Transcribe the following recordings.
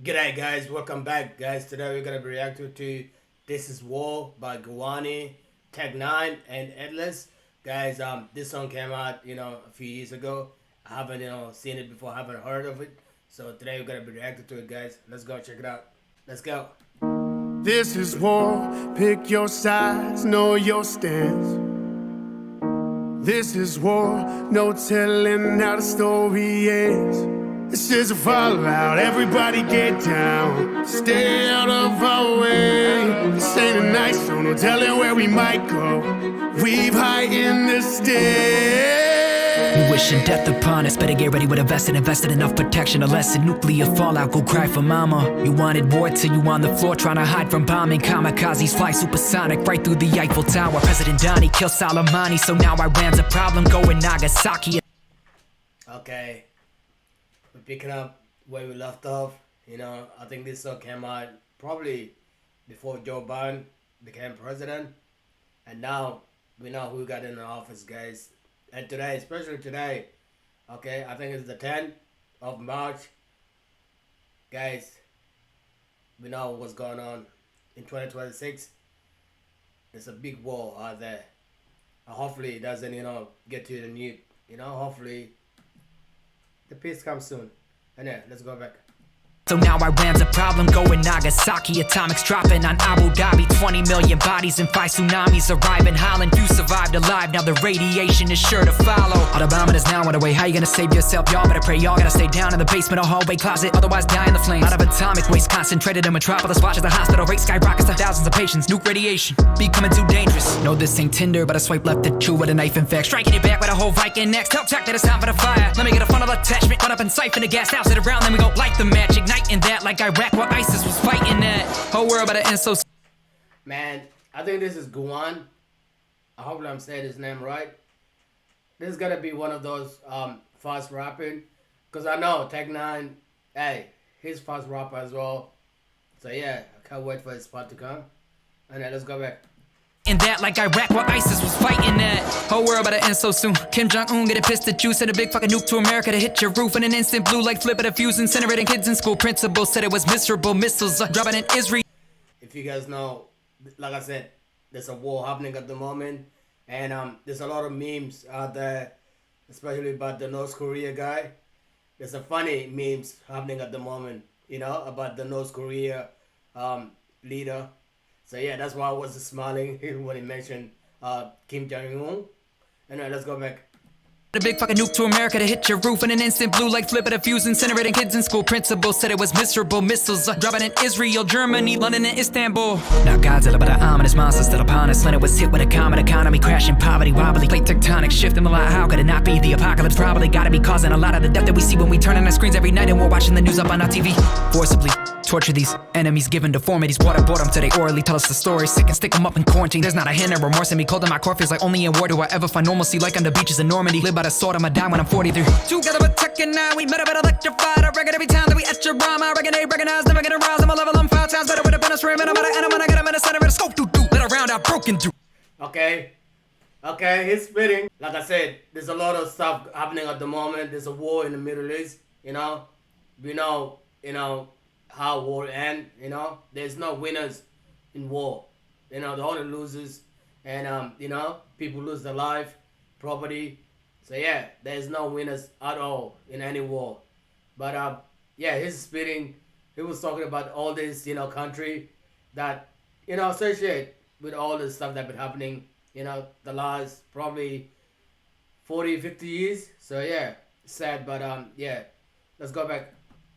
G'day guys, welcome back guys. Today we're gonna be reacting to This Is War by Gawne, N9ne and Atlus. Guys, this song came out, a few years ago. I haven't, seen it before, I haven't heard of it. So today we're gonna be reacting to it, guys. Let's go check it out. Let's go. This is war, pick your sides, know your stance. This is war, no telling how the story ends. This is a fallout, everybody get down. Stay out of our way. This ain't a nice zone, no telling where we might go. We've high in the stairs. We wishing death upon us, better get ready with a vest and invested enough protection. A lesson, nuclear fallout, go cry for mama. You wanted war till you on the floor trying to hide from bombing. Kamikazes fly supersonic right through the Eiffel Tower. President Donnie killed Soleimani, so now Iran's a problem. Go in Nagasaki. Okay. We're picking up where we left off. I think this song came out probably before Joe Biden became president. And now we know who got in the office, guys. And today, especially today, okay, I think it's the 10th of March. Guys, we know what's going on in 2026. There's a big war out there. Hopefully it doesn't, get to the nuke. Hopefully the peace comes soon. And yeah, let's go back. So now Iran's a problem, go in Nagasaki. Atomics dropping on Abu Dhabi. 20 million bodies and 5 tsunamis arrive in Holland. You survived alive, now the radiation is sure to follow. All the bombing is now underway, how you gonna save yourself? Y'all better pray, y'all gotta stay down in the basement or hallway closet, otherwise die in the flames. Out of atomic waste concentrated in metropolis. Watch as the hospital rate skyrockets to thousands of patients. Nuke radiation, becoming too dangerous. No, this ain't Tinder, but I swipe left at you with a knife in fact. Striking your back with a whole Viking next. Tell check that it's time for the fire. Let me get a funnel attachment, run up and siphon the gas, douse it around, then we go light the match, igniting that like Iraq where ISIS was fighting that. Whole world about to end so. Man, I think this is Gawne. I hope I'm saying his name right. This is gonna be one of those fast rapping, cause I know N9ne, hey, he's fast rapper as well. So yeah, I can't wait for his part to come. And then let's go back. In that like Iraq where ISIS was fighting that. Whole world about to end so soon. Kim Jong-un get a pissed at you. Sent a big fucking nuke to America to hit your roof in an instant. Blue like flip at a fuse, incinerating kids in school. Principal said it was miserable. Missiles dropping in Israel. If you guys know, like I said, there's a war happening at the moment. And there's a lot of memes out there, especially about the North Korea guy. There's a funny memes happening at the moment, about the North Korea leader. So yeah, that's why I was smiling when he mentioned Kim Jong-un. Anyway, let's go back. A big fucking nuke to America to hit your roof in an instant. Blue like flip at a fuse, incinerating kids in school. Principal said it was miserable. Missiles dropping in Israel, Germany, London, and Istanbul. Now Godzilla, but the ominous monster still upon us. Leonard was hit with a common economy crashing, poverty wobbly, plate tectonic shifting a lot. How could it not be? The apocalypse probably gotta be causing a lot of the death that we see when we turn on our screens every night and we're watching the news up on our TV. Forcibly torture these enemies, given deformities, waterboard them till they orally tell us the story. Sick and stick them up in quarantine. There's not a hint of remorse in me. Cold in my core feels like only in war do I ever find normalcy. Like on the beaches in Normandy. Live by the sword, I'ma die when I'm 43. Together with tech and now we met up at electrified. I reckon every time that we etch your rhyme, I reckon they recognize, never get aroused. I'm a level, I'm 5 times better with a pen and stream. And I'm at an enemy, I get him in the center of the scope. Let a round out broken through. Okay, he's spitting. Like I said, there's a lot of stuff happening at the moment. There's a war in the Middle East, We know, how war end, There's no winners in war. The only losers. And, people lose their life, property. So yeah, there's no winners at all in any war. But yeah, he's spitting. He was talking about all this, country that, associate with all the stuff that been happening, the last probably 40, 50 years. So yeah, sad, but yeah, let's go back.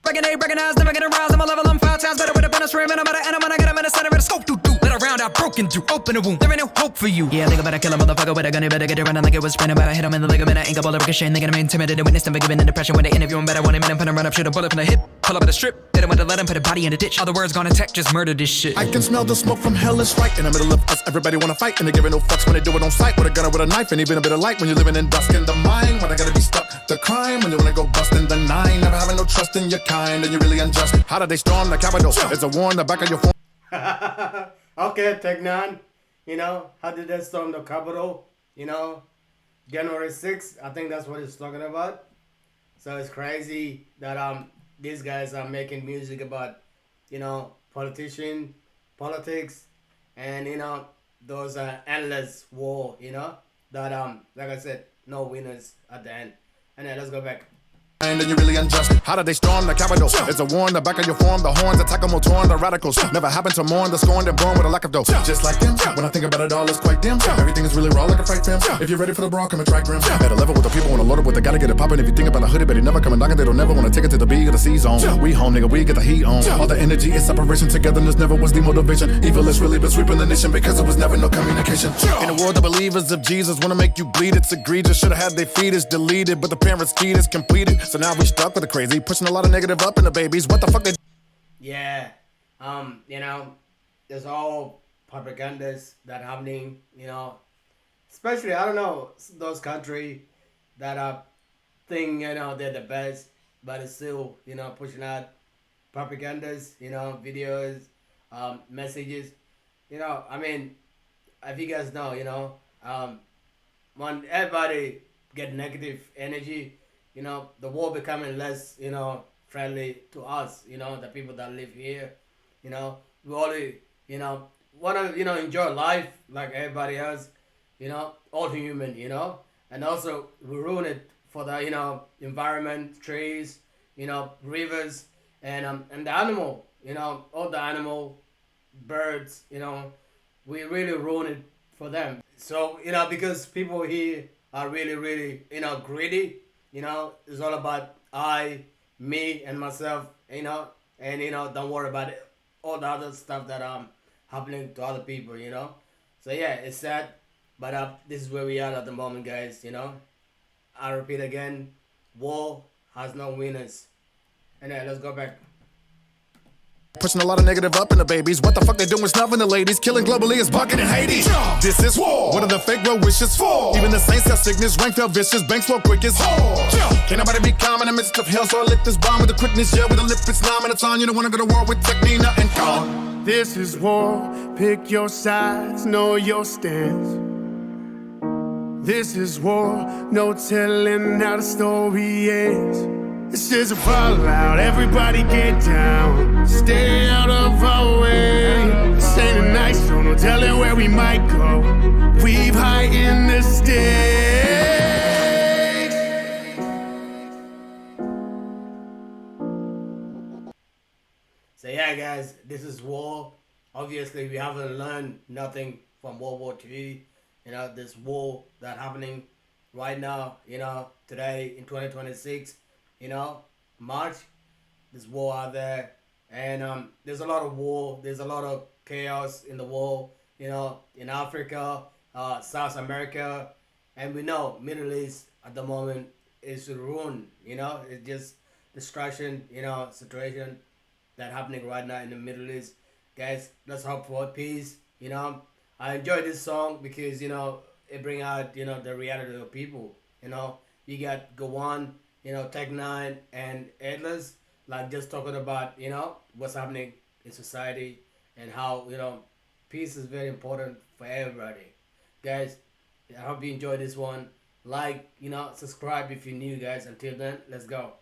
Reckon they recognize, never get aroused. I'm a level, I'm 5 times better with a pen and stream. And I'm at an enemy, I get him in the center of the scope. Let a round out broken through. Open a wound, there ain't no hope for you. Yeah, think about a kill a motherfucker with a gun. You better get it running like it was sprinting. But I hit him in the ligament. I ain't got bullet ricochet. Thinking I'm intimidated. Witness them giving in depression when they interview him. Better want him in and put him run up. Shoot a bullet from the hip. Pull up at the strip. Hit him with a let him put a body in the ditch. Other words gone in tech, just murder this shit. I can smell the smoke from hell is right in the middle of us. Everybody wanna fight and they giving no fucks when they do it on sight. With a gun or with a knife and even a bit of light when you're living in dusk in the mind. When I gotta be stuck, the crime when you wanna go busting the 9. Never having no trust in your kind and you're really unjust. How did they storm the Capitol? It's a war in the back of your phone. Okay, N9ne. How did they storm the Capitol? January 6th. I think that's what he's talking about. So it's crazy that these guys are making music about, politics, and those endless war. That like I said, no winners at the end. And then let's go back. And then you really unjust. How did they storm the Capitol? It's a war in the back of your form. The horns attack them, will torn the radicals. Never happened to mourn the scorned and born with a lack of dough. Just like them. When I think about it all, it's quite dim. Everything is really raw like a fight film. If you're ready for the brawl, come and track grim. At a level with the people wanna load up with they gotta get it poppin'. If you think about a hoodie, but it never come knocking. They don't never wanna take it to the B or the C zone. We home, nigga, we get the heat on. All the energy is separation, togetherness never was the motivation. Evil is really been sweeping the nation because it was never no communication. In the world, the believers of Jesus wanna make you bleed. It's egregious. Should've had their fetus deleted, but the parents' feed is completed. So now we stuck with the crazy, pushing a lot of negative up in the babies. What the fuck? Yeah, there's all propagandas that happening. Especially I don't know those country that are think they're the best, but it's still pushing out propagandas. Videos, messages. I mean, if you guys know, when everybody get negative energy, the world becoming less, friendly to us, the people that live here. We only, want to, enjoy life like everybody else, all human, and also we ruin it for the, environment, trees, rivers, and the animal, all the animal, birds, we really ruin it for them. So, because people here are really, really, greedy. It's all about I, me, and myself. And don't worry about it, all the other stuff that happening to other people. So yeah, it's sad, but this is where we are at the moment, guys. I repeat again, war has no winners. And then let's go back. Pushing a lot of negative up in the babies. What the fuck they doing snuffing the ladies? Killing globally is bucket in Haiti. This is war. What are the fake well wishes for? Even the saints have sickness. Rank fell vicious. Banks flow quick as Can't nobody be calm in the midst of hell. So I lit this bomb with the quickness. Yeah, with a lip it's 9 minutes on. You don't wanna go to war with N9ne and Gawne. This is war. Pick your sides. Know your stance. This is war. No telling how the story ends. It's just a fallout, everybody get down. Stay out of our way. This ain't a nice zone, no telling where we might go. We've high in the stakes. So yeah, guys, this is war. Obviously, we haven't learned nothing from World War II. This war that happening right now, today in 2026. March, there's war out there, and there's a lot of war, there's a lot of chaos in the world, in Africa, South America, and we know Middle East at the moment is ruined, it's just destruction, situation that happening right now in the Middle East. Guys, let's hope for peace, I enjoy this song because, it bring out, the reality of people, you got Gawne, N9ne and Atlus, like just talking about, what's happening in society and how, peace is very important for everybody. Guys, I hope you enjoyed this one. Like, subscribe if you're new, guys. Until then, let's go.